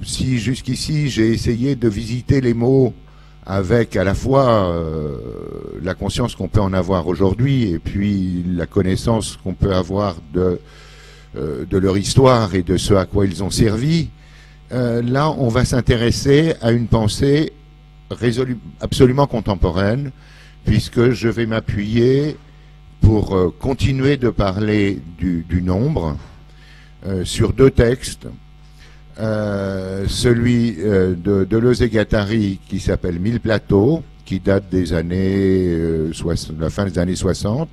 si jusqu'ici j'ai essayé de visiter les mots avec à la fois la conscience qu'on peut en avoir aujourd'hui et puis la connaissance qu'on peut avoir de leur histoire et de ce à quoi ils ont servi, là on va s'intéresser à une pensée absolument contemporaine, puisque je vais m'appuyer pour continuer de parler du nombre sur deux textes. Celui de Deleuze et Guattari qui s'appelle Mille plateaux, qui date des années la fin des années 60,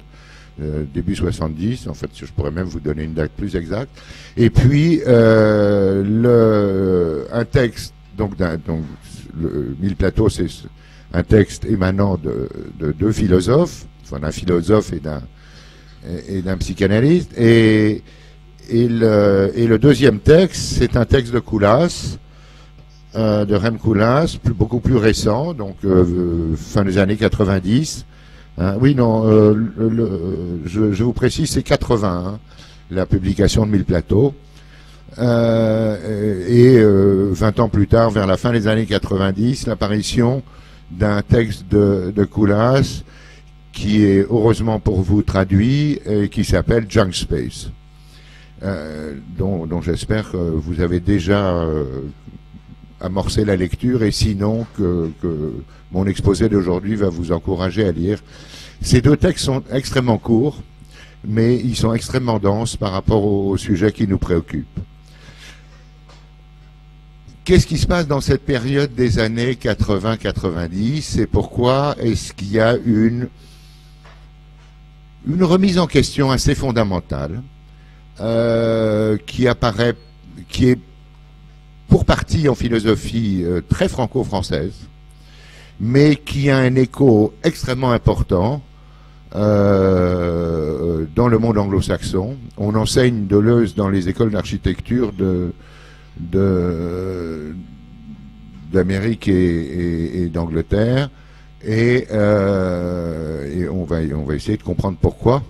début 70, en fait je pourrais même vous donner une date plus exacte, et puis un texte, donc Mille plateaux, c'est un texte émanant de deux philosophes, enfin d'un philosophe et d'un psychanalyste, et le deuxième texte, c'est un texte de Koolhaas, de Rem Koolhaas, beaucoup plus récent, donc fin des années 90. Oui, non, je vous précise, c'est 80, hein, la publication de Mille plateaux. Et 20 ans plus tard, vers la fin des années 90, l'apparition d'un texte de Koolhaas qui est heureusement pour vous traduit et qui s'appelle Junk Space. Dont j'espère que vous avez déjà amorcé la lecture, et sinon que mon exposé d'aujourd'hui va vous encourager à lire. Ces deux textes sont extrêmement courts, mais ils sont extrêmement denses par rapport au sujet qui nous préoccupe. Qu'est-ce qui se passe dans cette période des années 80-90 et pourquoi est-ce qu'il y a une remise en question assez fondamentale qui est pour partie en philosophie très franco-française, mais qui a un écho extrêmement important dans le monde anglo-saxon. On enseigne Deleuze dans les écoles d'architecture d'Amérique et d'Angleterre, et on va essayer de comprendre pourquoi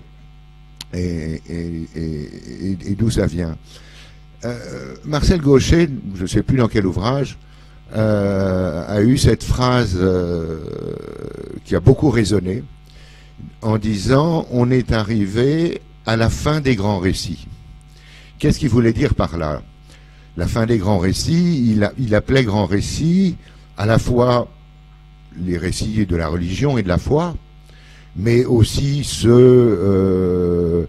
et d'où ça vient. Marcel Gauchet, je ne sais plus dans quel ouvrage, a eu cette phrase qui a beaucoup résonné en disant « On est arrivé à la fin des grands récits ». Qu'est-ce qu'il voulait dire par là? La fin des grands récits, il appelait grands récits à la fois les récits de la religion et de la foi, mais aussi ceux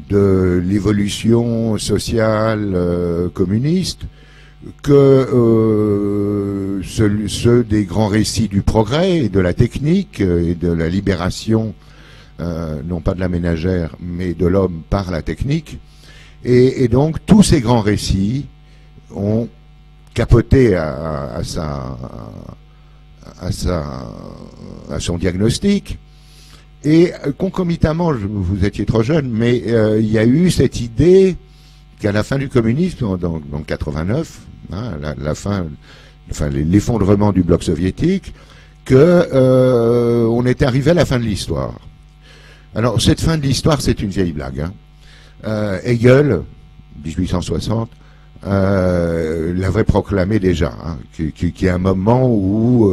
de l'évolution sociale communiste, que ceux des grands récits du progrès et de la technique et de la libération, non pas de la ménagère, mais de l'homme par la technique. Et donc tous ces grands récits ont capoté à son diagnostic. Et concomitamment, vous étiez trop jeune, mais il y a eu cette idée qu'à la fin du communisme, dans 89, hein, l'effondrement du bloc soviétique, on était arrivé à la fin de l'histoire. Alors cette fin de l'histoire, c'est une vieille blague. Hein. Hegel, 1860, l'avait proclamé déjà, hein, qu'il y a un moment où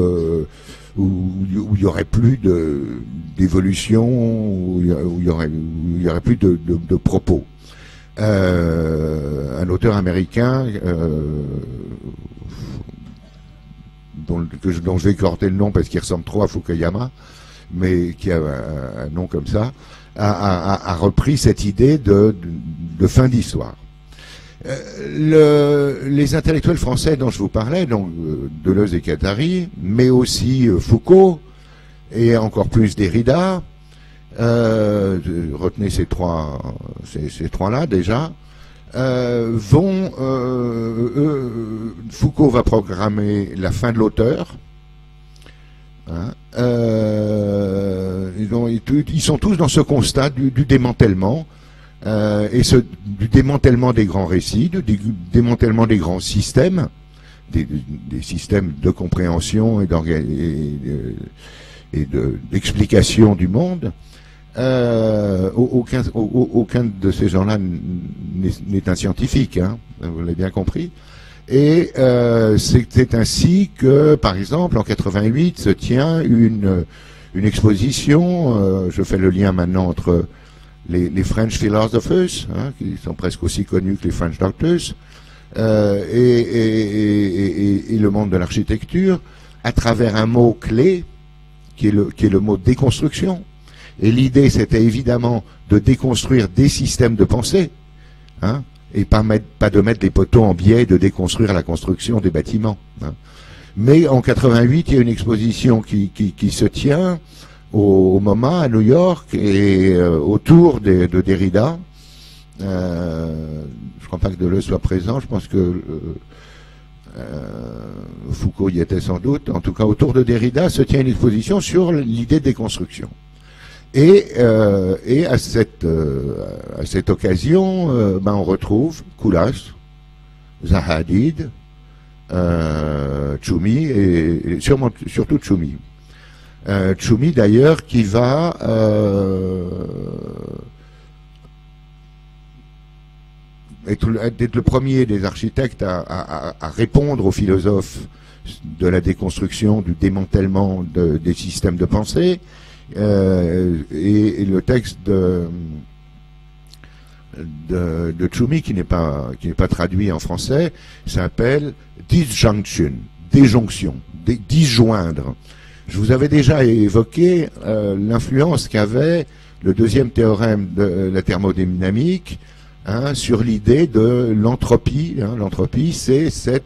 il y aurait plus d'évolution, où il y aurait plus de propos. Un auteur américain dont je vais écorter le nom parce qu'il ressemble trop à Fukuyama, mais qui a un nom comme ça, a repris cette idée de fin d'histoire. Les intellectuels français dont je vous parlais, donc Deleuze et Guattari, mais aussi Foucault et encore plus Derrida, retenez ces trois-là déjà, Foucault va programmer la fin de l'auteur. Hein, ils sont tous dans ce constat du démantèlement. Du démantèlement des grands récits, du démantèlement des grands systèmes, des systèmes de compréhension et d'explication du monde. Aucun de ces gens-là n'est un scientifique, hein, vous l'avez bien compris. Et c'est ainsi que, par exemple, en 88 se tient une exposition, je fais le lien maintenant entre les French Philosophers, hein, qui sont presque aussi connus que les French Doctors, et le monde de l'architecture, à travers un mot clé, qui est le mot déconstruction. Et l'idée, c'était évidemment de déconstruire des systèmes de pensée, hein, et pas de mettre des poteaux en biais de déconstruire la construction des bâtiments. Hein. Mais en 88, il y a une exposition qui se tient au MoMA à New York et autour de Derrida. Je crois pas que Deleuze soit présent, je pense que Foucault y était sans doute. En tout cas, autour de Derrida se tient une exposition sur l'idée de déconstruction. Et à cette occasion, on retrouve Koulas, Zaha Hadid, Tchoumi et surtout Tchoumi. Tchoumi d'ailleurs qui va être le premier des architectes à répondre aux philosophes de la déconstruction, du démantèlement des systèmes de pensée. Et le texte de Tchoumi, qui n'est pas traduit en français, s'appelle Disjunction, déjonction, disjoindre. Je vous avais déjà évoqué l'influence qu'avait le deuxième théorème de la thermodynamique, hein, sur l'idée de l'entropie. Hein. L'entropie, c'est cette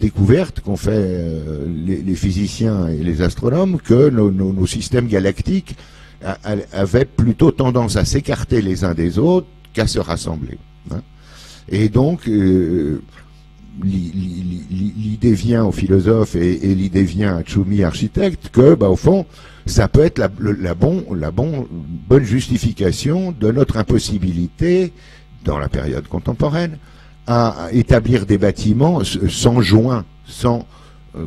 découverte qu'ont fait les physiciens et les astronomes que nos systèmes galactiques avaient plutôt tendance à s'écarter les uns des autres qu'à se rassembler. Hein. Et donc, l'idée vient aux philosophes et l'idée vient à Tchoumi, architecte, que, au fond, ça peut être la bonne justification de notre impossibilité, dans la période contemporaine, à établir des bâtiments sans joints,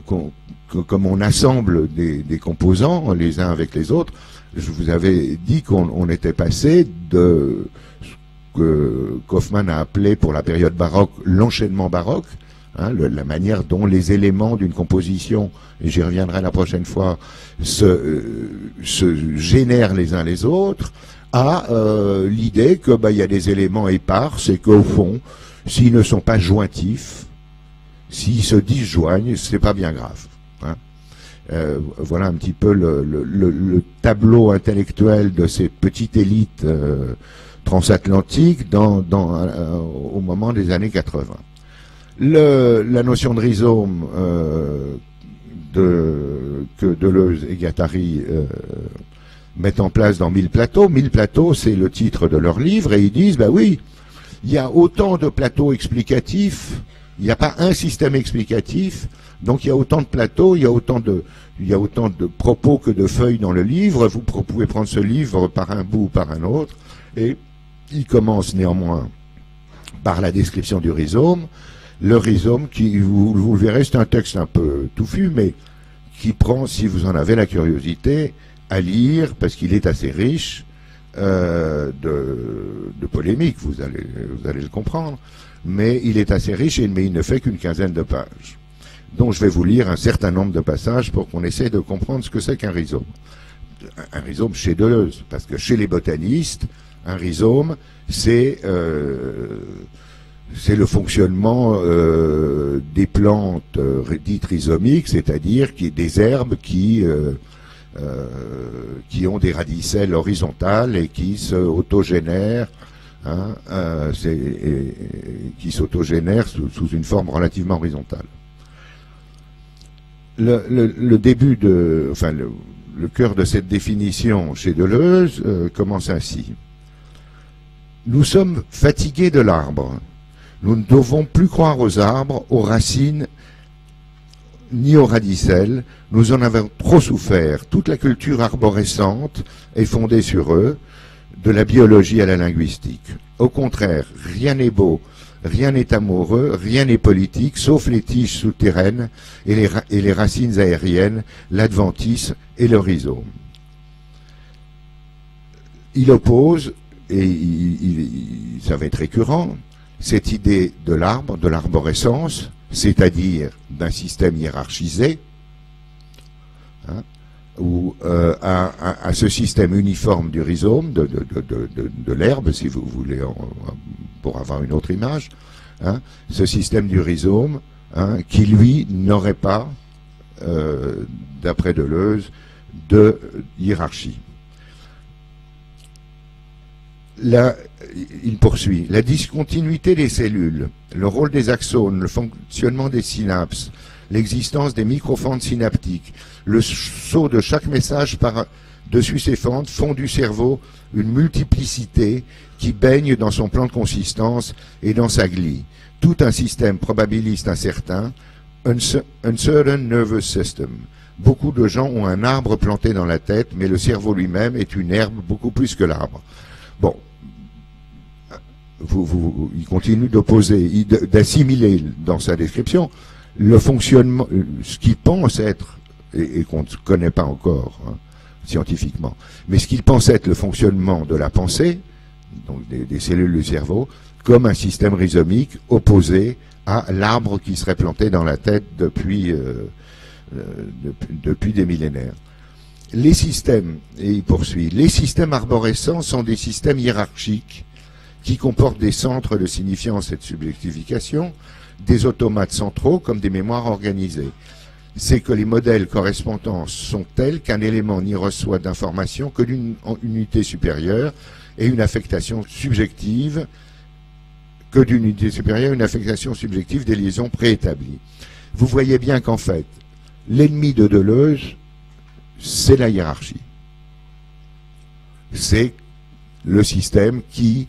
comme on assemble des composants les uns avec les autres. Je vous avais dit qu'on était passé de ce que Kaufmann a appelé pour la période baroque l'enchaînement baroque, hein, la manière dont les éléments d'une composition, et j'y reviendrai la prochaine fois, se génèrent les uns les autres, à l'idée que il y a des éléments épars, et qu'au fond, s'ils ne sont pas jointifs, s'ils se disjoignent, c'est pas bien grave. Hein. Voilà un petit peu le tableau intellectuel de ces petites élites transatlantiques au moment des années 80. La notion de rhizome que Deleuze et Guattari mettent en place dans 1000 plateaux. 1000 plateaux, c'est le titre de leur livre, et ils disent, oui, il y a autant de plateaux explicatifs, il n'y a pas un système explicatif, donc il y a autant de plateaux, il y a autant de propos que de feuilles dans le livre. Vous pouvez prendre ce livre par un bout ou par un autre, et il commence néanmoins par la description du rhizome. Le rhizome, qui, vous le verrez, c'est un texte un peu touffu, mais qui prend, si vous en avez la curiosité, à lire, parce qu'il est assez riche de polémiques, vous allez le comprendre, mais il est assez riche, mais il ne fait qu'une quinzaine de pages. Donc je vais vous lire un certain nombre de passages pour qu'on essaie de comprendre ce que c'est qu'un rhizome. Un rhizome chez Deleuze, parce que chez les botanistes, un rhizome, c'est le fonctionnement des plantes dites rhizomiques, c'est-à-dire des herbes qui ont des radicelles horizontales et qui se autogénèrent, hein, qui s'autogénèrent sous une forme relativement horizontale. Le début le cœur de cette définition chez Deleuze commence ainsi. Nous sommes fatigués de l'arbre. Nous ne devons plus croire aux arbres, aux racines, ni aux radicelles. Nous en avons trop souffert. Toute la culture arborescente est fondée sur eux, de la biologie à la linguistique. Au contraire, rien n'est beau, rien n'est amoureux, rien n'est politique, sauf les tiges souterraines et les racines aériennes, l'adventice et le rhizome. Il oppose, et ça va être récurrent, cette idée de l'arbre, de l'arborescence, c'est-à-dire d'un système hiérarchisé, hein, ou à ce système uniforme du rhizome, de l'herbe, si vous voulez, pour avoir une autre image, hein, ce système du rhizome, hein, qui lui n'aurait pas, d'après Deleuze, de hiérarchie. Là, il poursuit. La discontinuité des cellules, le rôle des axones, le fonctionnement des synapses, l'existence des microfentes synaptiques, le saut de chaque message par-dessus ces fentes font du cerveau une multiplicité qui baigne dans son plan de consistance et dans sa glie. Tout un système probabiliste incertain, uncertain nervous system. Beaucoup de gens ont un arbre planté dans la tête, mais le cerveau lui-même est une herbe beaucoup plus que l'arbre. Bon, il continue d'opposer, d'assimiler dans sa description le fonctionnement, ce qu'il pense être, et qu'on ne connaît pas encore, hein, scientifiquement, mais ce qu'il pense être le fonctionnement de la pensée, donc des cellules du cerveau, comme un système rhizomique opposé à l'arbre qui serait planté dans la tête depuis des millénaires. Les systèmes, et il poursuit, les systèmes arborescents sont des systèmes hiérarchiques qui comportent des centres de signifiance et de subjectification, des automates centraux comme des mémoires organisées. C'est que les modèles correspondants sont tels qu'un élément n'y reçoit d'information que d'une unité supérieure et une affectation subjective, des liaisons préétablies. Vous voyez bien qu'en fait, l'ennemi de Deleuze, c'est la hiérarchie. C'est le système qui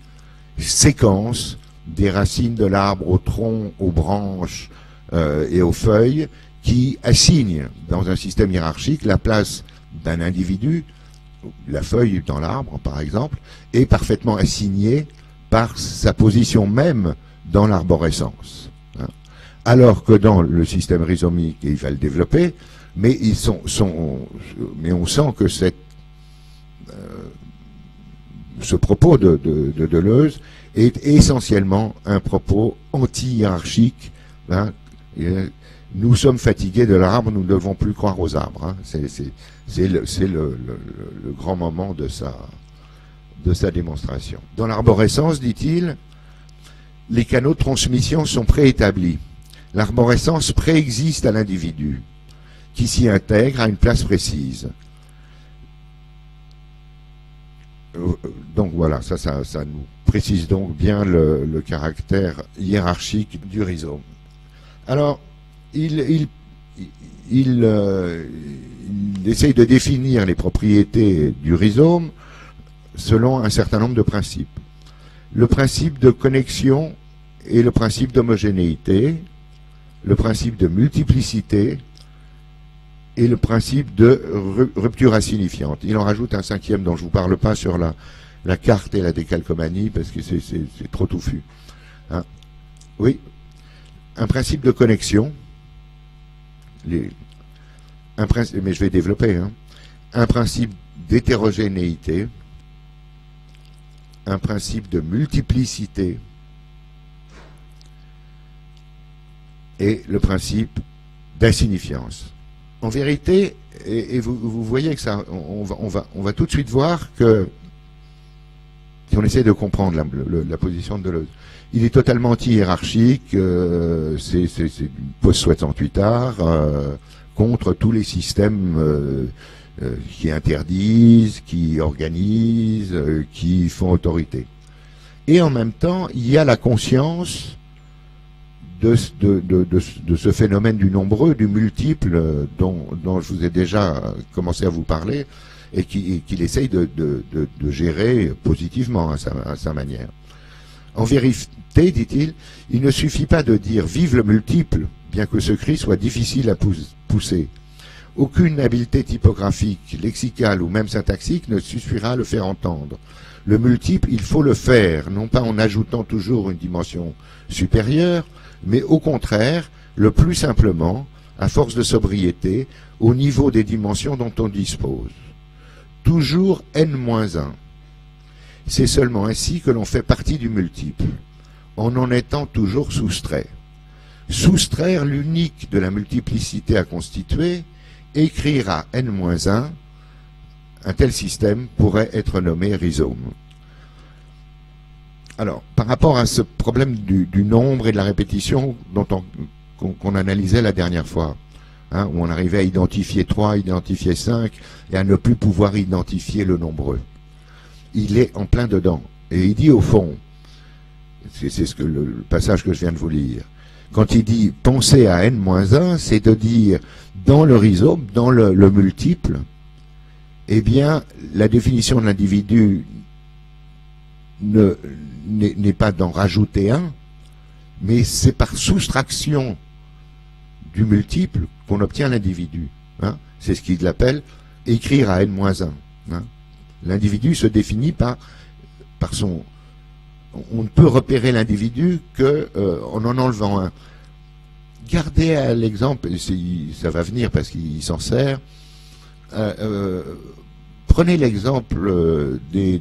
séquence des racines de l'arbre au tronc, aux branches et aux feuilles, qui assigne dans un système hiérarchique la place d'un individu, la feuille dans l'arbre par exemple, est parfaitement assignée par sa position même dans l'arborescence. Hein. Alors que dans le système rhizomique, il va le développer, mais mais on sent que ce propos de Deleuze est essentiellement un propos anti-hiérarchique. Hein. Nous sommes fatigués de l'arbre, nous ne devons plus croire aux arbres. Hein. C'est le grand moment de sa démonstration. Dans l'arborescence, dit-il, les canaux de transmission sont préétablis. L'arborescence préexiste à l'individu, qui s'y intègre à une place précise. Donc voilà, ça nous précise donc bien le caractère hiérarchique du rhizome. Alors, il essaye de définir les propriétés du rhizome selon un certain nombre de principes. Le principe de connexion et le principe d'homogénéité, le principe de multiplicité et le principe de rupture insignifiante. Il en rajoute un cinquième dont je ne vous parle pas sur la carte et la décalcomanie parce que c'est trop touffu. Hein? Oui, un principe de connexion, mais je vais développer, hein. Un principe d'hétérogénéité, un principe de multiplicité et le principe d'insignifiance. En vérité, et vous voyez que ça, on va tout de suite voir que, si on essaie de comprendre la position de Deleuze, il est totalement anti-hiérarchique, c'est du post-68ard, contre tous les systèmes qui interdisent, qui organisent, qui font autorité. Et en même temps, il y a la conscience de ce phénomène du nombreux, du multiple, dont je vous ai déjà commencé à vous parler, et qu'il essaye de gérer positivement à sa manière. En vérité, dit-il, il ne suffit pas de dire « vive le multiple », bien que ce cri soit difficile à pousser. Aucune habileté typographique, lexicale ou même syntaxique ne suffira à le faire entendre. Le multiple, il faut le faire, non pas en ajoutant toujours une dimension supérieure, mais au contraire, le plus simplement, à force de sobriété, au niveau des dimensions dont on dispose. Toujours n-1. C'est seulement ainsi que l'on fait partie du multiple, en étant toujours soustrait. soustraire l'unique de la multiplicité à constituer, écrire à n-1, un tel système pourrait être nommé rhizome. Alors, par rapport à ce problème du nombre et de la répétition qu'on analysait la dernière fois, hein, où on arrivait à identifier 3, identifier 5, et à ne plus pouvoir identifier le nombreux. Il est en plein dedans. Et il dit au fond, c'est le passage que je viens de vous lire, quand il dit penser à n-1, c'est de dire dans le rhizome, dans le multiple, eh bien, la définition de l'individu n'est pas d'en rajouter un, mais c'est par soustraction du multiple qu'on obtient l'individu. Hein. C'est ce qu'il appelle écrire à n-1. Hein. L'individu se définit par son... On ne peut repérer l'individu qu'en en enlevant un. Gardez à l'exemple, ça va venir parce qu'il s'en sert, prenez l'exemple des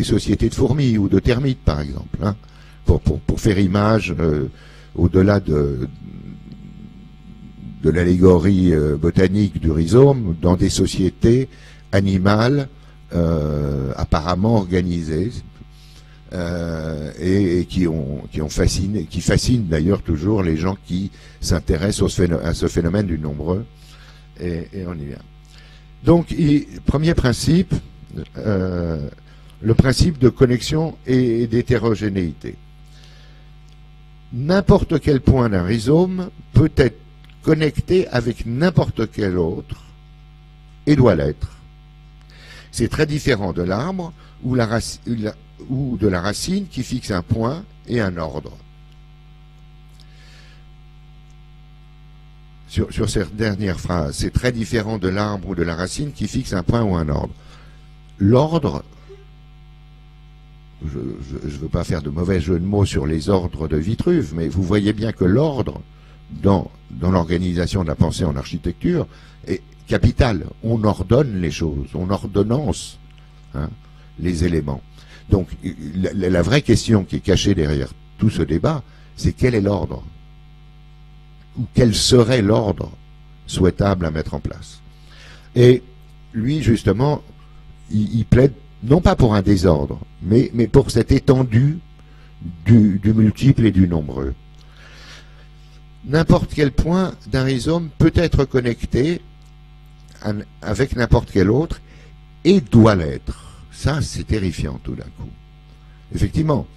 sociétés de fourmis ou de termites, par exemple, hein, pour faire image au-delà de l'allégorie botanique du rhizome, dans des sociétés animales apparemment organisées, et qui fascinent d'ailleurs toujours les gens qui s'intéressent à ce phénomène du nombreux, et on y vient. Donc, premier principe, le principe de connexion et d'hétérogénéité. N'importe quel point d'un rhizome peut être connecté avec n'importe quel autre, et doit l'être. C'est très différent de l'arbre ou de la racine qui fixe un point et un ordre. Sur cette dernière phrase, c'est très différent de l'arbre ou de la racine qui fixe un point ou un ordre. L'ordre, je ne veux pas faire de mauvais jeu de mots sur les ordres de Vitruve, mais vous voyez bien que l'ordre, dans l'organisation de la pensée en architecture, est capital. On ordonne les choses, on ordonnance, hein, les éléments. Donc, la vraie question qui est cachée derrière tout ce débat, c'est quel est l'ordre? Ou quel serait l'ordre souhaitable à mettre en place? Et lui, justement, il plaide non pas pour un désordre, mais pour cette étendue du multiple et du nombreux. N'importe quel point d'un rhizome peut être connecté avec n'importe quel autre et doit l'être. Ça, c'est terrifiant tout d'un coup. Effectivement,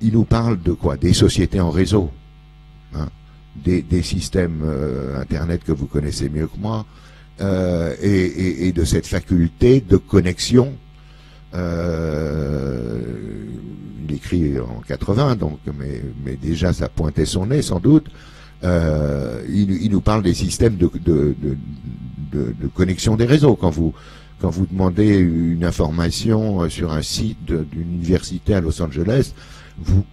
il nous parle de quoi? Des sociétés en réseau, hein, des systèmes Internet que vous connaissez mieux que moi, et de cette faculté de connexion. Il écrit en 80, donc, mais déjà ça pointait son nez sans doute. Il nous parle des systèmes de connexion des réseaux. Quand vous demandez une information sur un site d'une université à Los Angeles, vous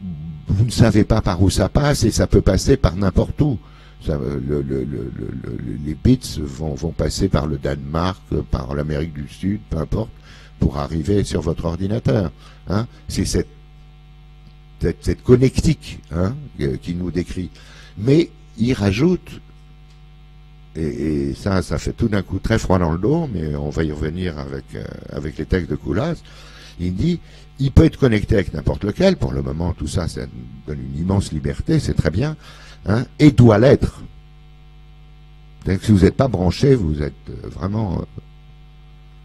ne savez pas par où ça passe, et ça peut passer par n'importe où. Les bits vont passer par le Danemark, par l'Amérique du Sud, peu importe, pour arriver sur votre ordinateur. Hein. C'est cette connectique, hein, qui nous décrit. Mais il rajoute, et ça fait tout d'un coup très froid dans le dos, mais on va y revenir avec les textes de Koolhaas. Il dit, il peut être connecté avec n'importe lequel. Pour le moment, tout ça, ça donne une immense liberté, c'est très bien, hein, et doit l'être. Donc, si vous n'êtes pas branché, vous êtes vraiment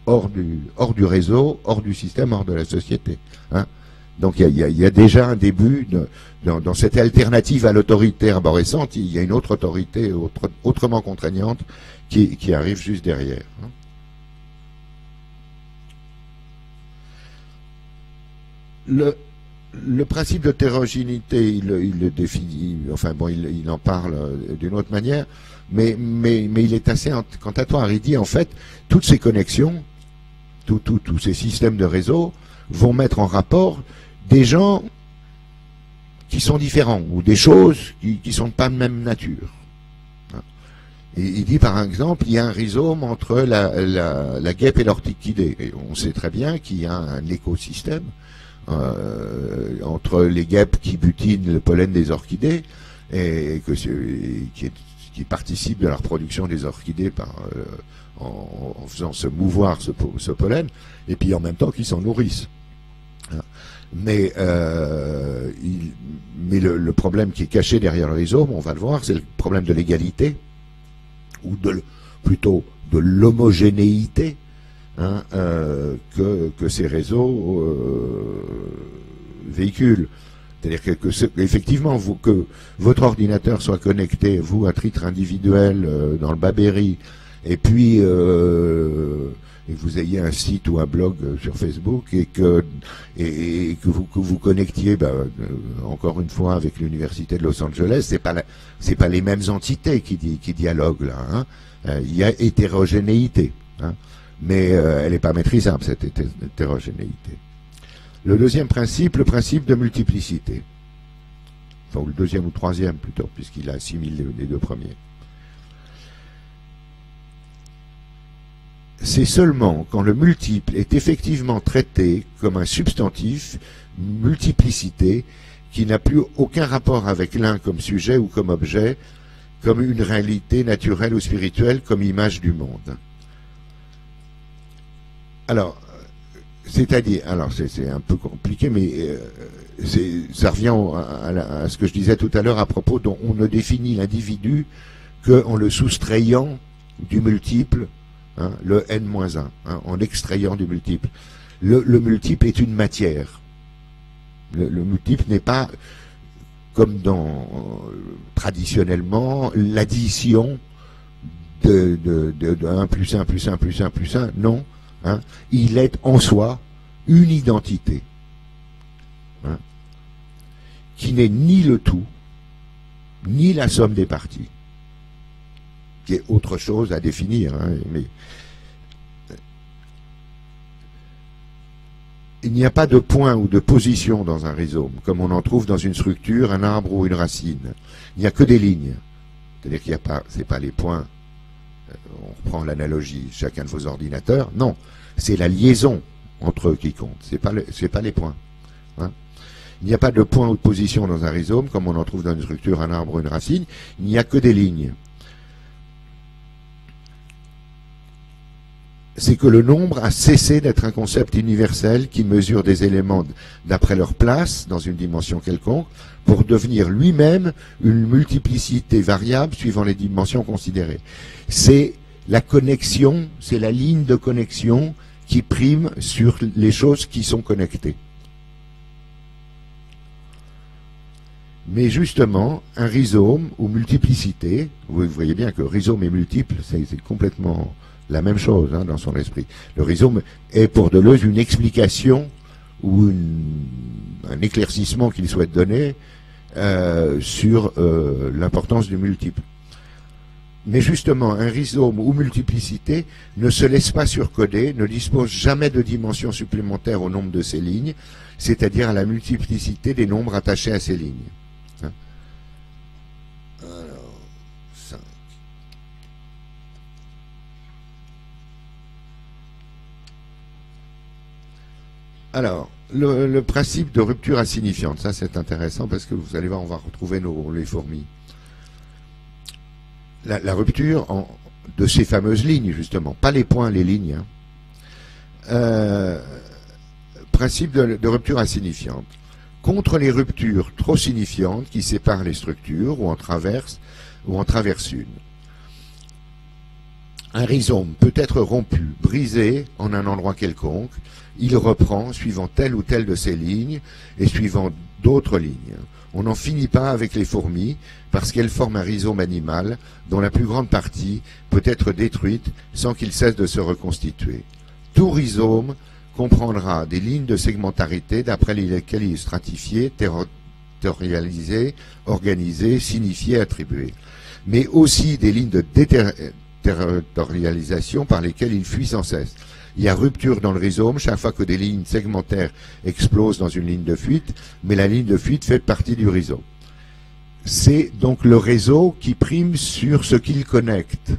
hors du réseau, hors du système, hors de la société. Hein. Donc, il y a déjà un début dans cette alternative à l'autorité arborescente. Il y a une autre autorité autrement contraignante qui arrive juste derrière. Hein. Le principe d'hétérogénéité, il le définit, enfin bon, il en parle d'une autre manière, mais il est assez cantatoire. Il dit en fait, toutes ces connexions, tous ces systèmes de réseau vont mettre en rapport des gens qui sont différents, ou des choses qui sont pas de même nature. Et il dit par exemple, il y a un rhizome entre la guêpe et l'orchidée. Et on sait très bien qu'il y a un écosystème entre les guêpes qui butinent le pollen des orchidées et qui participent de la reproduction des orchidées en faisant se mouvoir ce pollen, et puis en même temps qui s'en nourrissent. Mais le problème qui est caché derrière le rhizome, on va le voir, c'est le problème de l'égalité, ou plutôt de l'homogénéité, hein, que ces réseaux véhiculent. C'est-à-dire effectivement, que votre ordinateur soit connecté, vous, à titre individuel, dans le Babéry, et puis et que vous ayez un site ou un blog sur Facebook, et que vous connectiez, encore une fois, avec l'université de Los Angeles, c'est pas les mêmes entités qui dialoguent là. Hein. Il y a hétérogénéité, hein, mais elle n'est pas maîtrisable, cette hétérogénéité. Le deuxième principe, le principe de multiplicité. Enfin, le deuxième ou troisième plutôt, puisqu'il assimile les deux premiers. C'est seulement quand le multiple est effectivement traité comme un substantif, multiplicité, qui n'a plus aucun rapport avec l'un comme sujet ou comme objet, comme une réalité naturelle ou spirituelle, comme image du monde. Alors, c'est-à-dire, alors c'est un peu compliqué, mais ça revient à ce que je disais tout à l'heure à propos dont on ne définit l'individu qu'en le soustrayant du multiple, hein, le n-1, hein, en l'extrayant du multiple. Le multiple est une matière. Le multiple n'est pas, comme traditionnellement, l'addition de 1 plus 1 plus 1 plus 1 plus 1, non. Hein, il est en soi une identité, hein, qui n'est ni le tout, ni la somme des parties, qui est autre chose à définir. Hein, mais il n'y a pas de point ou de position dans un rhizome, comme on en trouve dans une structure, un arbre ou une racine. Il n'y a que des lignes. C'est-à-dire qu'il n'y a pas, c'est pas les points. On reprend l'analogie, chacun de vos ordinateurs. Non, c'est la liaison entre eux qui compte. C'est pas les points. Hein. Il n'y a pas de point ou de position dans un rhizome, comme on en trouve dans une structure, un arbre ou une racine. Il n'y a que des lignes. C'est que le nombre a cessé d'être un concept universel qui mesure des éléments d'après leur place dans une dimension quelconque, pour devenir lui-même une multiplicité variable suivant les dimensions considérées. C'est la connexion, c'est la ligne de connexion qui prime sur les choses qui sont connectées. Mais justement, un rhizome ou multiplicité, vous voyez bien que rhizome et multiple, c'est complètement la même chose, hein, dans son esprit. Le rhizome est pour Deleuze une explication ou un éclaircissement qu'il souhaite donner sur l'importance du multiple. Mais justement, un rhizome ou multiplicité ne se laisse pas surcoder, ne dispose jamais de dimension supplémentaire au nombre de ses lignes, c'est-à-dire à la multiplicité des nombres attachés à ces lignes. Hein? Alors, 5. Alors, le principe de rupture insignifiante, ça c'est intéressant parce que vous allez voir, on va retrouver les fourmis. La rupture de ces fameuses lignes, justement, pas les points, les lignes. Hein. Principe de rupture insignifiante. Contre les ruptures trop signifiantes qui séparent les structures ou en traversent une. Un rhizome peut être rompu, brisé en un endroit quelconque. Il reprend suivant telle ou telle de ces lignes et suivant d'autres lignes. On n'en finit pas avec les fourmis parce qu'elles forment un rhizome animal dont la plus grande partie peut être détruite sans qu'il cesse de se reconstituer. Tout rhizome comprendra des lignes de segmentarité d'après lesquelles il est stratifié, territorialisé, organisé, signifié, attribué. Mais aussi des lignes de déterritorialisation par lesquelles il fuit sans cesse. Il y a rupture dans le rhizome chaque fois que des lignes segmentaires explosent dans une ligne de fuite, mais la ligne de fuite fait partie du rhizome. C'est donc le réseau qui prime sur ce qu'il connecte.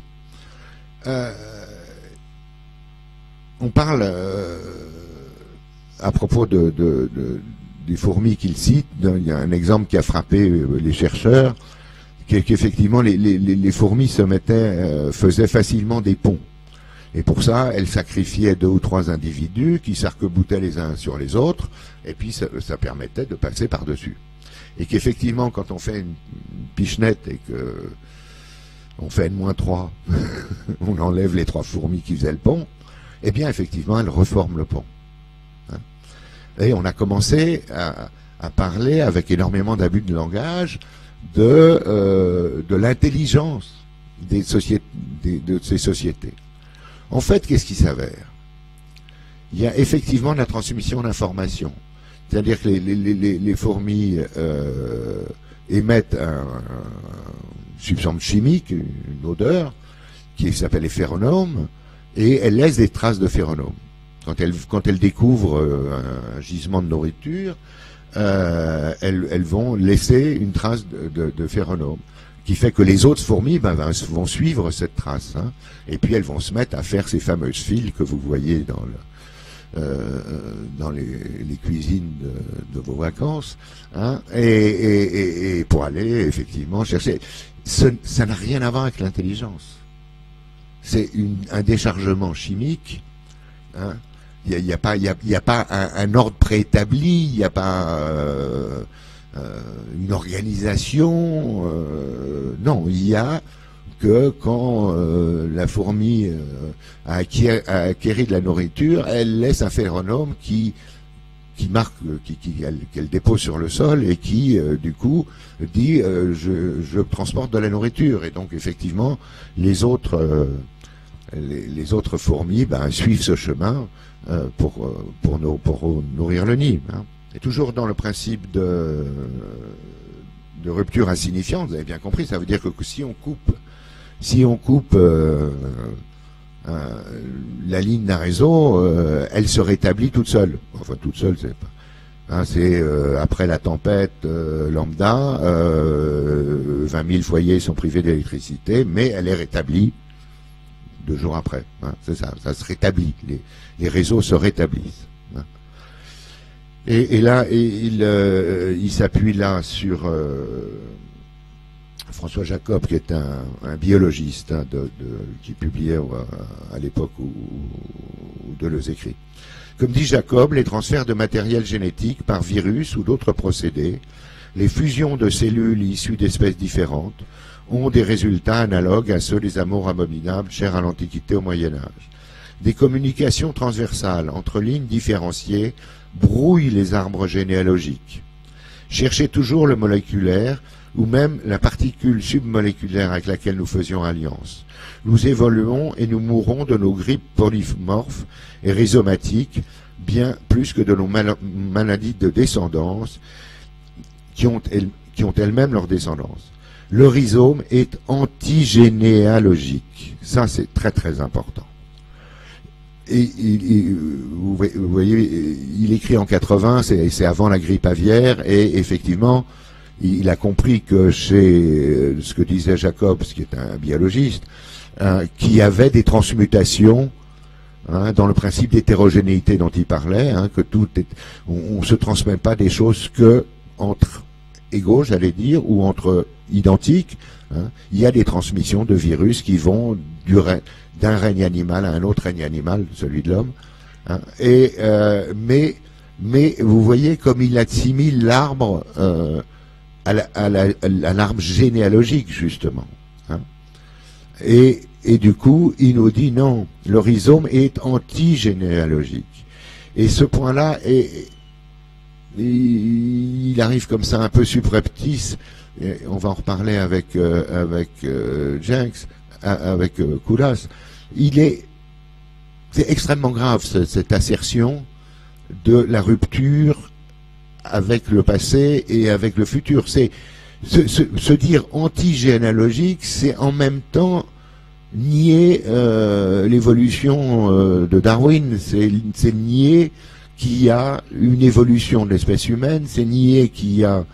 On parle à propos des fourmis qu'il cite, il y a un exemple qui a frappé les chercheurs, qu'effectivement les fourmis faisaient facilement des ponts. Et pour ça, elles sacrifiaient 2 ou 3 individus qui s'arc-boutaient les uns sur les autres, et puis ça permettait de passer par-dessus. Et qu'effectivement, quand on fait une pichenette et que on fait N-3, on enlève les 3 fourmis qui faisaient le pont, eh bien effectivement, elles reforment le pont. Et on a commencé à parler avec énormément d'abus de langage de l'intelligence de ces sociétés. En fait, qu'est-ce qui s'avère? Il y a effectivement la transmission d'informations. C'est-à-dire que les fourmis émettent une substance chimique, une odeur, qui s'appelle les phéromones, et elles laissent des traces de phéromones. Quand elles découvrent un gisement de nourriture, elles vont laisser une trace de phéromones, qui fait que les autres fourmis vont suivre cette trace, hein, et puis elles vont se mettre à faire ces fameuses files que vous voyez dans les cuisines de vos vacances, hein, et pour aller effectivement chercher. Ça n'a rien à voir avec l'intelligence. C'est un déchargement chimique. Hein. Il n'y a pas un ordre préétabli, il n'y a pas une organisation. Non, il y a que quand la fourmi a acquéri de la nourriture, elle laisse un phéromone qui marque, qu'elle dépose sur le sol et qui, du coup, dit je transporte de la nourriture. Et donc, effectivement, les autres fourmis suivent ce chemin pour nourrir le nid. Hein. Et toujours dans le principe de rupture insignifiante, vous avez bien compris, ça veut dire que si on coupe la ligne d'un réseau, elle se rétablit toute seule. Enfin, toute seule, c'est pas. Hein, c'est après la tempête lambda, 20 000 foyers sont privés d'électricité, mais elle est rétablie 2 jours après. Hein, c'est ça, ça se rétablit. Les réseaux se rétablissent. Hein. Et là, il s'appuie là sur François Jacob, qui est un biologiste, hein, qui publiait à l'époque où Deleuze écrit. Comme dit Jacob, les transferts de matériel génétique par virus ou d'autres procédés, les fusions de cellules issues d'espèces différentes, ont des résultats analogues à ceux des amours abominables chers à l'Antiquité au Moyen-Âge. Des communications transversales entre lignes différenciées brouillent les arbres généalogiques. Cherchez toujours le moléculaire ou même la particule submoléculaire avec laquelle nous faisions alliance. Nous évoluons et nous mourrons de nos grippes polymorphes et rhizomatiques, bien plus que de nos maladies de descendance qui ont elles-mêmes leur descendance. Le rhizome est antigénéalogique. Ça, c'est très très important. Et vous voyez, il écrit en 80, c'est avant la grippe aviaire, et effectivement, il a compris que chez ce que disait Jacob, qui est un biologiste, qu'il y avait des transmutations, hein, dans le principe d'hétérogénéité dont il parlait, hein, que on ne se transmet pas des choses que entre égaux, j'allais dire, ou entre identiques. Hein. Il y a des transmissions de virus qui vont d'un règne animal à un autre règne animal, celui de l'homme. Hein. Mais vous voyez comme il assimile l'arbre à l'arbre généalogique, justement. Hein. Et du coup, il nous dit non, le rhizome est antigénéalogique. Et ce point-là il arrive comme ça un peu subreptice. Et on va en reparler avec Jenks, avec Koulas. C'est extrêmement grave cette assertion de la rupture avec le passé et avec le futur. C'est se dire antigénéalogique, c'est en même temps nier l'évolution de Darwin. C'est nier qu'il y a une évolution de l'espèce humaine. C'est nier qu'il y a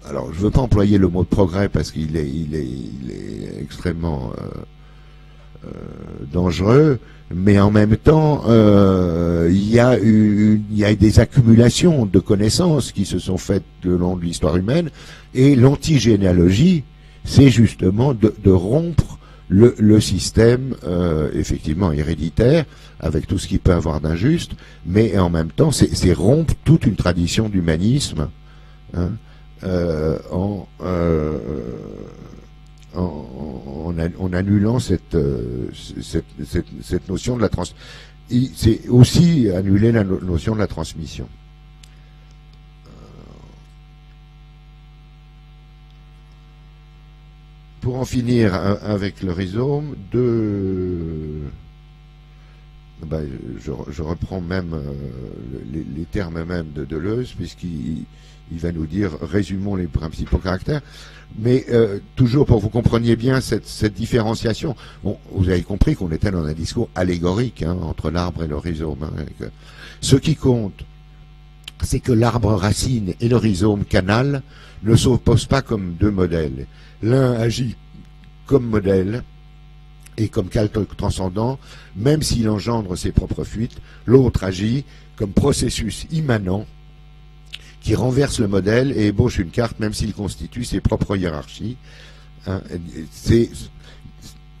alors, je ne veux pas employer le mot de progrès parce qu'il est extrêmement dangereux, mais en même temps, il y a des accumulations de connaissances qui se sont faites le long de l'histoire humaine, et l'antigénéalogie, c'est justement de rompre le système effectivement héréditaire, avec tout ce qu'il peut avoir d'injuste, mais en même temps, c'est rompre toute une tradition d'humanisme, hein, en annulant cette notion de la transmission. C'est aussi annuler la notion de la transmission. Pour en finir avec le rhizome, je reprends même les termes même de Deleuze, puisqu'il va nous dire, résumons les principaux caractères, mais toujours pour que vous compreniez bien cette différenciation. Bon, vous avez compris qu'on était dans un discours allégorique, hein, entre l'arbre et le rhizome. Hein, ce qui compte, c'est que l'arbre racine et le rhizome canal ne s'opposent pas comme deux modèles. L'un agit comme modèle et comme calque transcendant, même s'il engendre ses propres fuites. L'autre agit comme processus immanent qui renverse le modèle et ébauche une carte, même s'il constitue ses propres hiérarchies. Hein, c'est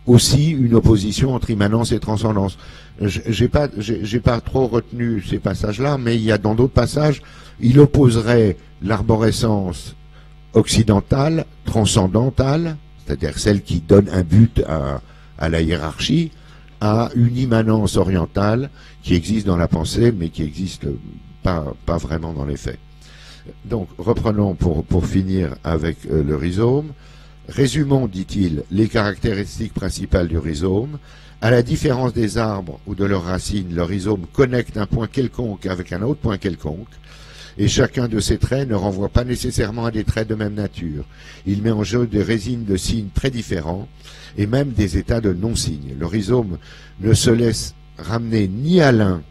aussi une opposition entre immanence et transcendance. J'ai pas trop retenu ces passages-là, mais il y a dans d'autres passages, il opposerait l'arborescence occidentale, transcendantale, c'est-à-dire celle qui donne un but à la hiérarchie, à une immanence orientale qui existe dans la pensée, mais qui n'existe pas vraiment dans les faits. Donc, reprenons pour finir avec le rhizome. Résumons, dit-il, les caractéristiques principales du rhizome. À la différence des arbres ou de leurs racines, le rhizome connecte un point quelconque avec un autre point quelconque, et chacun de ces traits ne renvoie pas nécessairement à des traits de même nature. Il met en jeu des résines de signes très différents, et même des états de non-signes. Le rhizome ne se laisse ramener ni à l'un,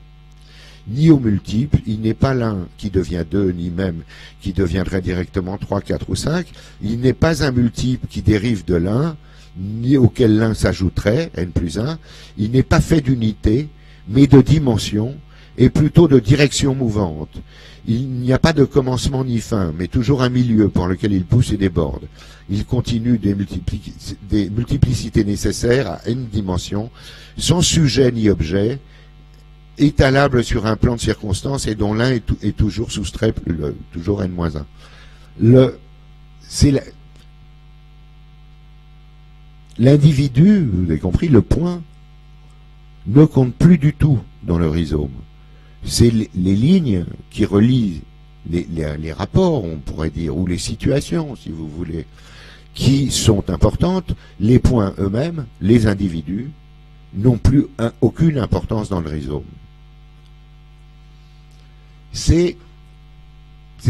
ni au multiple. Il n'est pas l'un qui devient deux, ni même qui deviendrait directement 3, 4 ou 5. Il n'est pas un multiple qui dérive de l'un, ni auquel l'un s'ajouterait, n plus 1. Il n'est pas fait d'unité, mais de dimension, et plutôt de direction mouvante. Il n'y a pas de commencement ni fin, mais toujours un milieu pour lequel il pousse et déborde. Il continue des multiplicités nécessaires à n dimensions, sans sujet ni objet, étalable sur un plan de circonstances et dont l'un est toujours soustrait, toujours n-1. L'individu, vous avez compris, le point, ne compte plus du tout dans le rhizome. C'est les lignes qui relient les rapports, on pourrait dire, ou les situations, si vous voulez, qui sont importantes. Les points eux-mêmes, les individus, n'ont plus aucune importance dans le rhizome. C'est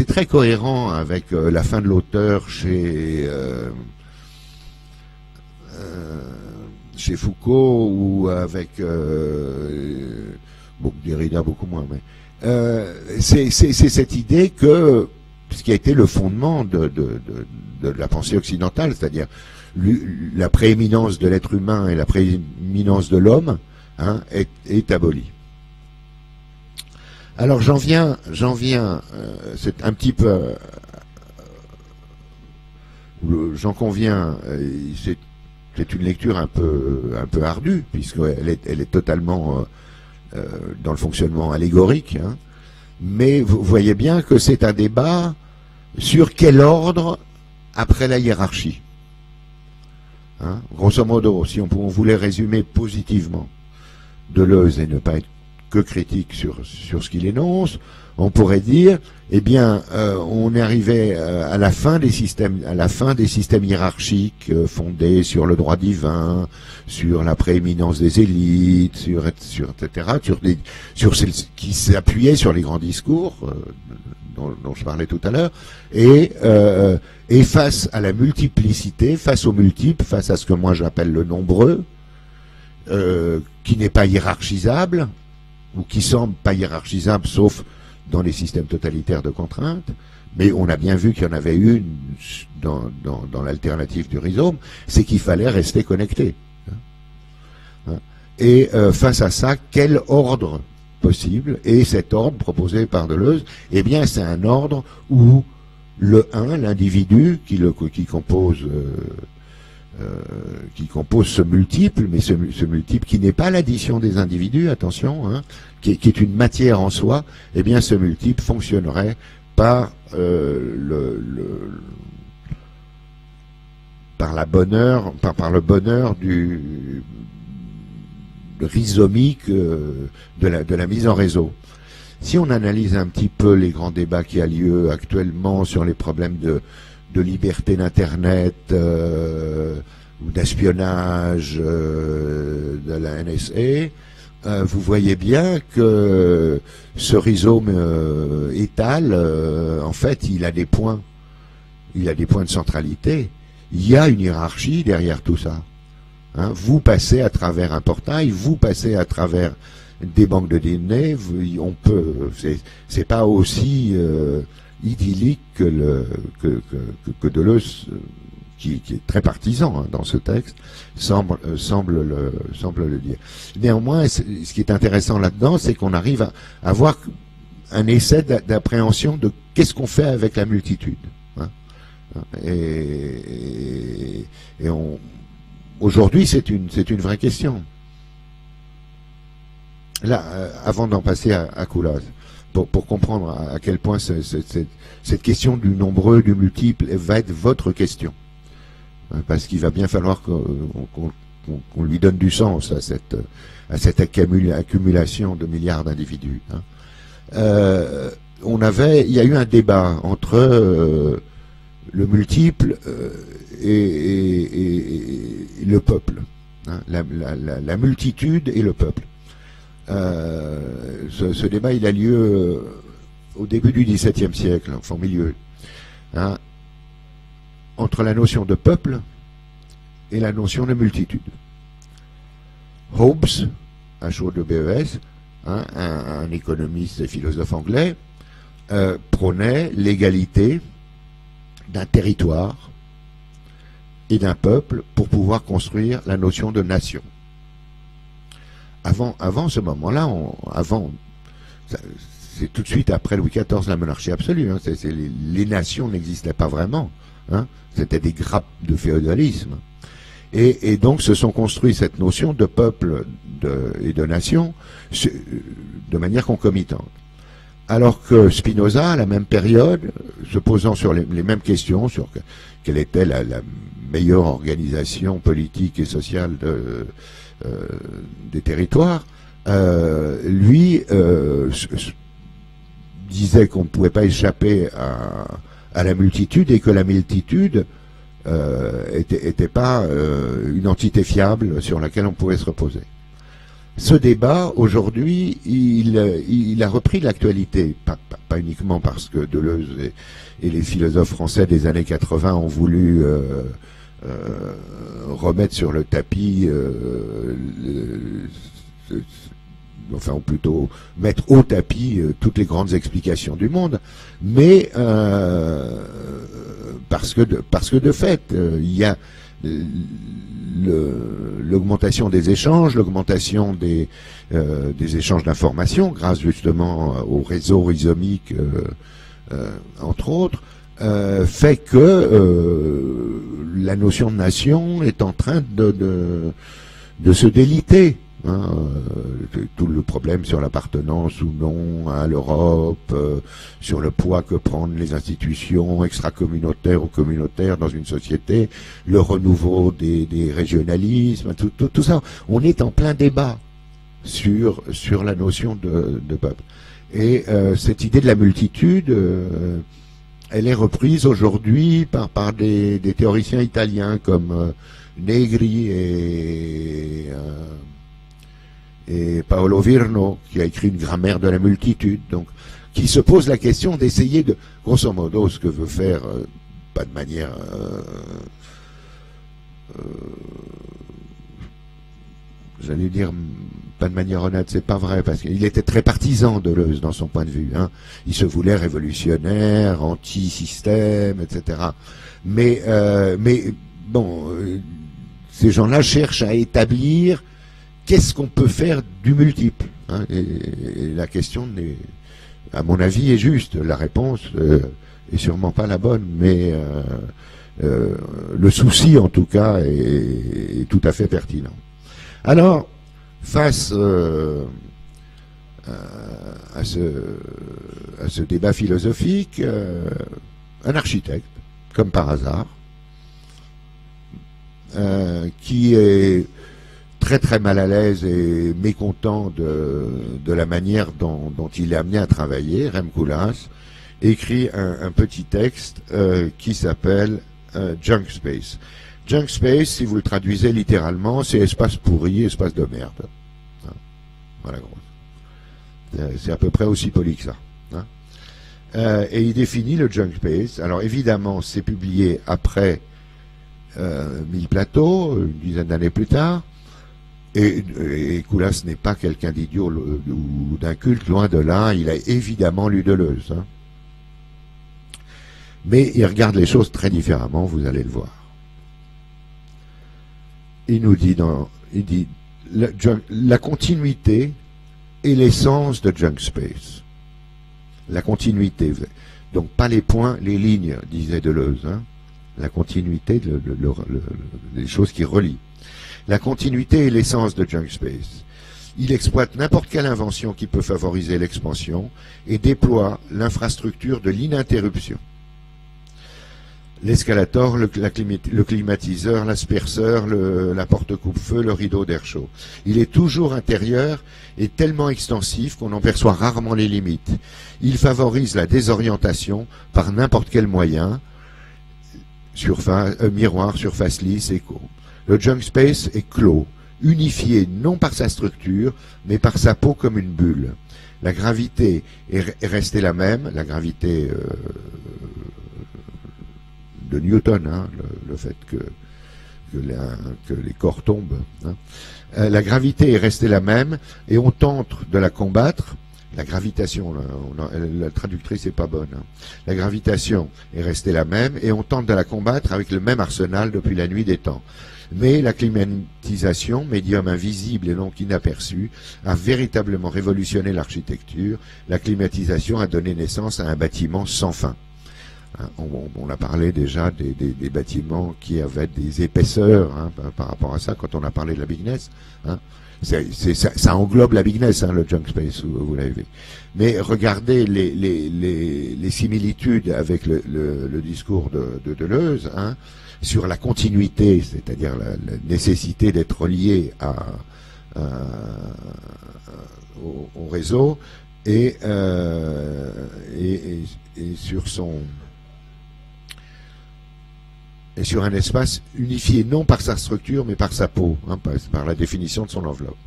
très cohérent avec la fin de l'auteur chez Foucault, ou avec Derrida beaucoup moins, mais c'est cette idée que ce qui a été le fondement de la pensée occidentale, c'est-à-dire la prééminence de l'être humain et la prééminence de l'homme, hein, est abolie. Alors j'en viens, c'est un petit peu, j'en conviens, c'est une lecture un peu ardue, puisqu'elle est totalement dans le fonctionnement allégorique, hein. Mais vous voyez bien que c'est un débat sur quel ordre après la hiérarchie. Hein, grosso modo, si on voulait résumer positivement Deleuze et ne pas être que critique sur ce qu'il énonce, on pourrait dire, eh bien, on est arrivé à la fin des systèmes hiérarchiques fondés sur le droit divin, sur la prééminence des élites, sur etc., sur celles qui s'appuyaient sur les grands discours dont je parlais tout à l'heure, et face à la multiplicité, face aux multiples, face à ce que moi j'appelle le nombreux, qui n'est pas hiérarchisable, ou qui semble pas hiérarchisable, sauf dans les systèmes totalitaires de contrainte, mais on a bien vu qu'il y en avait une dans l'alternative du rhizome, c'est qu'il fallait rester connecté. Et face à ça, quel ordre possible? Et cet ordre proposé par Deleuze, eh bien, c'est un ordre où le 1, l'individu qui compose ce multiple, mais ce multiple qui n'est pas l'addition des individus, attention, hein, qui est une matière en soi, eh bien, ce multiple fonctionnerait par par le bonheur du rhizomique de la mise en réseau. Si on analyse un petit peu les grands débats qui a lieu actuellement sur les problèmes de liberté d'Internet ou d'espionnage de la NSA, vous voyez bien que ce rhizome étale, en fait, il a des points de centralité. Il y a une hiérarchie derrière tout ça. Hein, vous passez à travers un portail, vous passez à travers des banques de données, c'est pas aussi idyllique que Deleuze, qui est très partisan hein, dans ce texte, semble le dire. Néanmoins, ce qui est intéressant là-dedans, c'est qu'on arrive à avoir un essai d'appréhension de qu'est-ce qu'on fait avec la multitude. Hein, aujourd'hui, c'est une vraie question. Là, avant d'en passer à Koolhaas, pour comprendre à quel point cette question du nombreux, du multiple, va être votre question. Parce qu'il va bien falloir qu'on lui donne du sens à cette accumulation de milliards d'individus. Hein. Il y a eu un débat entre le multiple et le peuple, hein, la multitude et le peuple. Ce débat, il a lieu au début du XVIIe siècle, enfin au milieu, hein, entre la notion de peuple et la notion de multitude. Hobbes, H-O-B-E-S, hein, un économiste et philosophe anglais, prônait l'égalité d'un territoire et d'un peuple pour pouvoir construire la notion de nation. Avant ce moment-là, c'est tout de suite après Louis XIV la monarchie absolue. Hein, les nations n'existaient pas vraiment. Hein, c'était des grappes de féodalisme. Et donc se sont construits cette notion de peuple et de nation de manière concomitante. Alors que Spinoza, à la même période, se posant sur les mêmes questions, sur quelle était la meilleure organisation politique et sociale des territoires, lui disait qu'on ne pouvait pas échapper à la multitude et que la multitude était pas une entité fiable sur laquelle on pouvait se reposer. Ce débat, aujourd'hui, il a repris l'actualité, pas uniquement parce que Deleuze et les philosophes français des années 80 ont voulu remettre sur le tapis, enfin, ou plutôt mettre au tapis toutes les grandes explications du monde, mais parce que de fait, il y a l'augmentation des échanges, l'augmentation des échanges d'informations, grâce justement au réseau rhizomique, entre autres, fait que la notion de nation est en train de se déliter. Hein, tout le problème sur l'appartenance ou non à l'Europe, sur le poids que prennent les institutions extracommunautaires ou communautaires dans une société, le renouveau des régionalismes, tout ça. On est en plein débat sur la notion de peuple. Et cette idée de la multitude, elle est reprise aujourd'hui par des théoriciens italiens comme Negri et Paolo Virno, qui a écrit une grammaire de la multitude, donc qui se pose la question d'essayer de, grosso modo, ce que veut faire, pas de manière j'allais dire pas de manière honnête, c'est pas vrai, parce qu'il était très partisan Deleuze dans son point de vue, hein. Il se voulait révolutionnaire, anti-système, etc. Mais bon, ces gens-là cherchent à établir qu'est-ce qu'on peut faire du multiple, hein, et la question, à mon avis, est juste. La réponse est sûrement pas la bonne, mais le souci, en tout cas, est tout à fait pertinent. Alors, face à ce débat philosophique, un architecte, comme par hasard, qui est très très mal à l'aise et mécontent de la manière dont il est amené à travailler, Rem Koolhaas, écrit un petit texte qui s'appelle Junk Space. Junk Space, si vous le traduisez littéralement, c'est espace pourri, espace de merde. Hein, voilà, c'est à peu près aussi poli que ça. Hein. Et il définit le Junk Space. Alors évidemment, c'est publié après 1000 plateaux, une dizaine d'années plus tard. Et Koolhaas n'est pas quelqu'un d'idiot ou d'inculte, loin de là. Il a évidemment lu Deleuze. Hein. Mais il regarde les choses très différemment, vous allez le voir. Il nous dit, la continuité est l'essence de Junk Space. La continuité, donc pas les points, les lignes, disait Deleuze. Hein. La continuité, les choses qui relient. La continuité est l'essence de Junk Space. Il exploite n'importe quelle invention qui peut favoriser l'expansion et déploie l'infrastructure de l'ininterruption. L'escalator, le climatiseur, l'asperceur, la porte coupe-feu, le rideau d'air chaud. Il est toujours intérieur et tellement extensif qu'on en perçoit rarement les limites. Il favorise la désorientation par n'importe quel moyen, miroir, surface lisse, écho. Le junk space est clos, unifié non par sa structure, mais par sa peau comme une bulle. La gravité est restée la même, la gravité de Newton, hein, le fait que les corps tombent. Hein. La gravité est restée la même et on tente de la combattre. La gravitation, la traductrice n'est pas bonne. Hein. La gravitation est restée la même et on tente de la combattre avec le même arsenal depuis la nuit des temps. Mais la climatisation, médium invisible et donc inaperçu, a véritablement révolutionné l'architecture. La climatisation a donné naissance à un bâtiment sans fin. On a parlé déjà des bâtiments qui avaient des épaisseurs hein, par rapport à ça quand on a parlé de la bigness. Hein. Ça englobe la bigness, hein, le junk space, vous l'avez vu. Mais regardez les similitudes avec le discours de Deleuze hein, sur la continuité, c'est-à-dire la nécessité d'être relié au réseau et sur un espace unifié non par sa structure mais par sa peau, hein, par la définition de son enveloppe.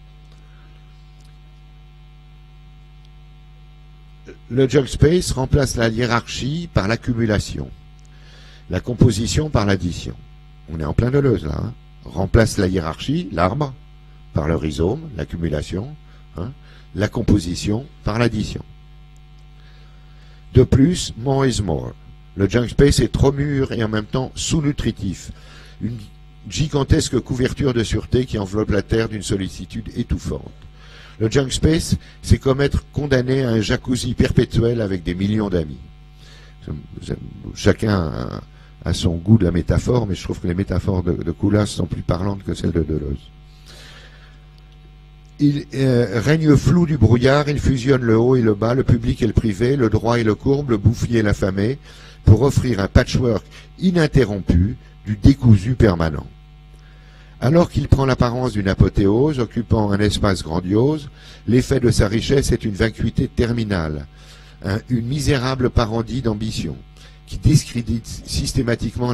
Le junk space remplace la hiérarchie par l'accumulation, la composition par l'addition. On est en plein Deleuze là. Hein. Remplace la hiérarchie, l'arbre, par le rhizome, l'accumulation, hein, la composition par l'addition. De plus, more is more. Le junk space est trop mûr et en même temps sous-nutritif. Une gigantesque couverture de sûreté qui enveloppe la Terre d'une sollicitude étouffante. Le junk space, c'est comme être condamné à un jacuzzi perpétuel avec des millions d'amis. Chacun a son goût de la métaphore, mais je trouve que les métaphores de Koolhaas sont plus parlantes que celles de Deleuze. Il règne flou du brouillard, il fusionne le haut et le bas, le public et le privé, le droit et le courbe, le bouffi et l'affamé, pour offrir un patchwork ininterrompu du décousu permanent. Alors qu'il prend l'apparence d'une apothéose, occupant un espace grandiose, l'effet de sa richesse est une vacuité terminale, une misérable parodie d'ambition, qui discrédite systématiquement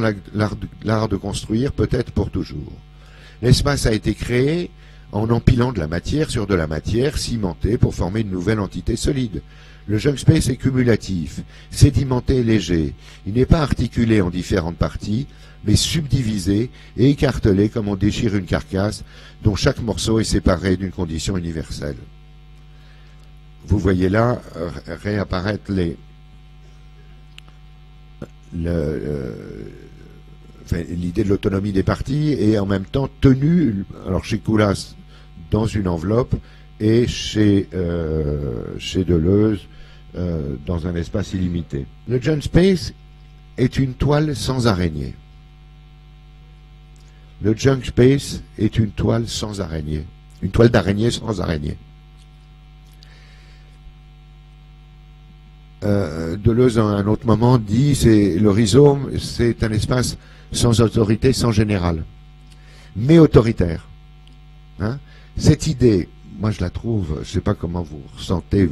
l'art de construire, peut-être pour toujours. L'espace a été créé en empilant de la matière sur de la matière cimentée pour former une nouvelle entité solide. Le junk space est cumulatif, sédimenté et léger. Il n'est pas articulé en différentes parties, mais subdivisé et écartelé comme on déchire une carcasse dont chaque morceau est séparé d'une condition universelle. Vous voyez là réapparaître l'idée de l'autonomie des parties et en même temps tenue, alors chez Koolhaas dans une enveloppe et chez Deleuze dans un espace illimité. Le junk space est une toile sans araignée. Le junk space est une toile sans araignée. Une toile d'araignée sans araignée. Deleuze, à un autre moment, dit c'est le rhizome, c'est un espace sans autorité, sans général, mais autoritaire. Hein? Cette idée, moi je la trouve, je ne sais pas comment vous ressentez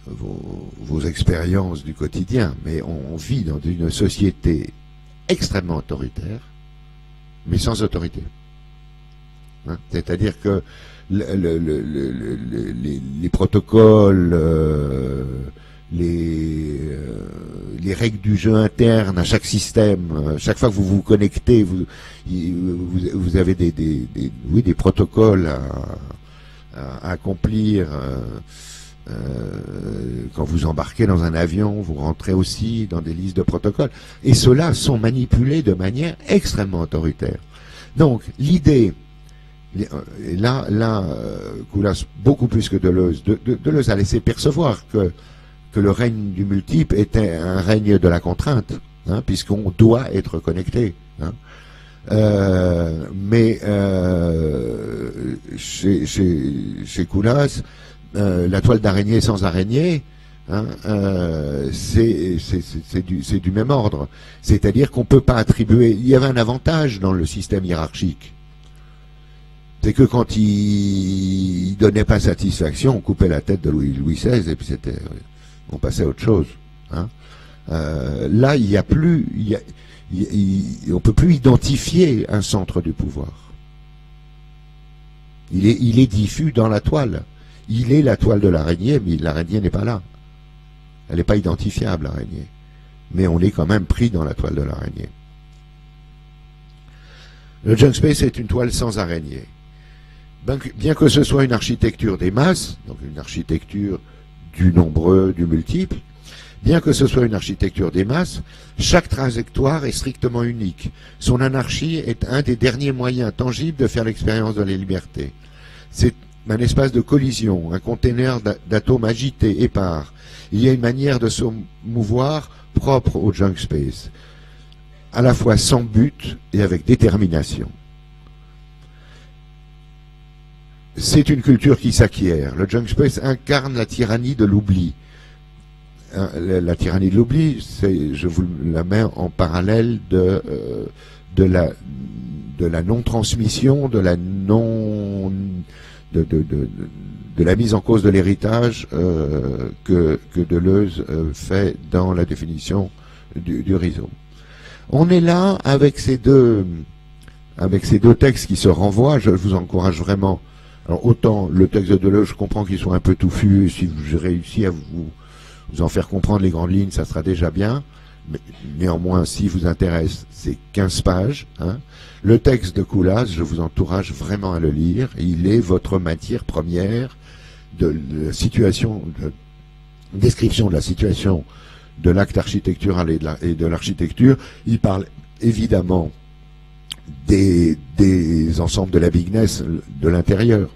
vos expériences du quotidien, mais on vit dans une société extrêmement autoritaire, mais sans autorité. Hein? C'est-à-dire que les protocoles, les règles du jeu interne à chaque système, chaque fois que vous vous connectez, vous avez des protocoles à accomplir. Quand vous embarquez dans un avion, vous rentrez aussi dans des listes de protocoles. Et ceux-là sont manipulés de manière extrêmement autoritaire. Donc, l'idée, et là, Coulas, beaucoup plus que Deleuze, Deleuze a laissé percevoir que le règne du multiple était un règne de la contrainte, hein, puisqu'on doit être connecté. Hein. Mais chez Coulas, la toile d'araignée sans araignée, hein, c'est du même ordre. C'est-à-dire qu'on ne peut pas attribuer... Il y avait un avantage dans le système hiérarchique. C'est que quand il donnait pas satisfaction, on coupait la tête de Louis XVI et puis on passait à autre chose. Hein. Là, il y a plus... on peut plus identifier un centre du pouvoir. Il est diffus dans la toile. Il est la toile de l'araignée, mais l'araignée n'est pas là. Elle n'est pas identifiable, l'araignée. Mais on est quand même pris dans la toile de l'araignée. Le junk space est une toile sans araignée. Bien que ce soit une architecture des masses, donc une architecture du nombreux, du multiple, bien que ce soit une architecture des masses, chaque trajectoire est strictement unique. Son anarchie est un des derniers moyens tangibles de faire l'expérience de la liberté. C'est un espace de collision, un conteneur d'atomes agités, épars. Il y a une manière de se mouvoir propre au junk space, à la fois sans but et avec détermination. C'est une culture qui s'acquiert. Le junk space incarne la tyrannie de l'oubli. La tyrannie de l'oubli, je vous la mets en parallèle de la non-transmission, de la mise en cause de l'héritage que Deleuze fait dans la définition du rhizome. On est là avec ces deux textes qui se renvoient. Je vous encourage vraiment. Alors autant le texte de Deleuze, je comprends qu'il soit un peu touffu. Si j'ai réussi à vous en faire comprendre les grandes lignes, ça sera déjà bien. Mais néanmoins, s'il vous intéresse, c'est 15 pages. Hein. Le texte de Coulas, je vous encourage vraiment à le lire. Il est votre matière première de la situation, description de la situation de l'acte architectural et de l'architecture. Il parle évidemment des ensembles de la bignesse de l'intérieur,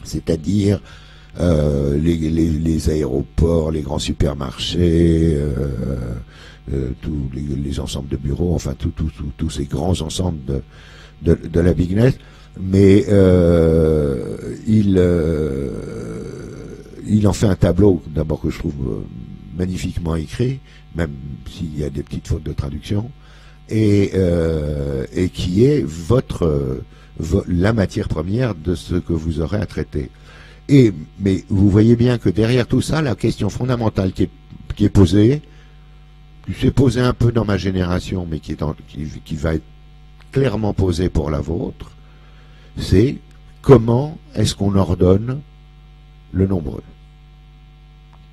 c'est-à-dire les aéroports, les grands supermarchés, tous les ensembles de bureaux, enfin tous ces grands ensembles de la bignesse. Mais il en fait un tableau d'abord que je trouve magnifiquement écrit, même s'il y a des petites fautes de traduction, et qui est la matière première de ce que vous aurez à traiter. Mais vous voyez bien que derrière tout ça, la question fondamentale qui est posée, qui s'est posée un peu dans ma génération, mais qui va être clairement posée pour la vôtre, c'est comment est-ce qu'on ordonne le nombreux?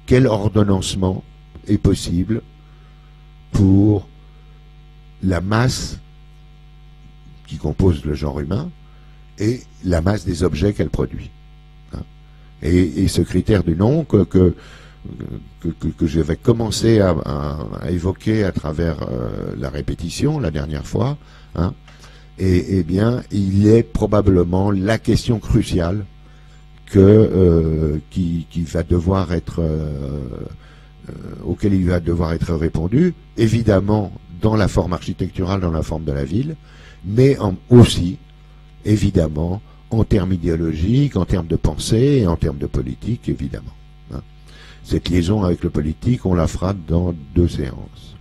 Quel ordonnancement est possible pour la masse qui compose le genre humain et la masse des objets qu'elle produit? Et ce critère du nom que je vais commencer à évoquer à travers la répétition la dernière fois, hein, Et bien, il est probablement la question cruciale qui va devoir être auquel il va devoir être répondu, évidemment dans la forme architecturale, dans la forme de la ville, mais aussi, évidemment, en termes idéologiques, en termes de pensée et en termes de politique, évidemment. Cette liaison avec le politique, on la fera dans 2 séances.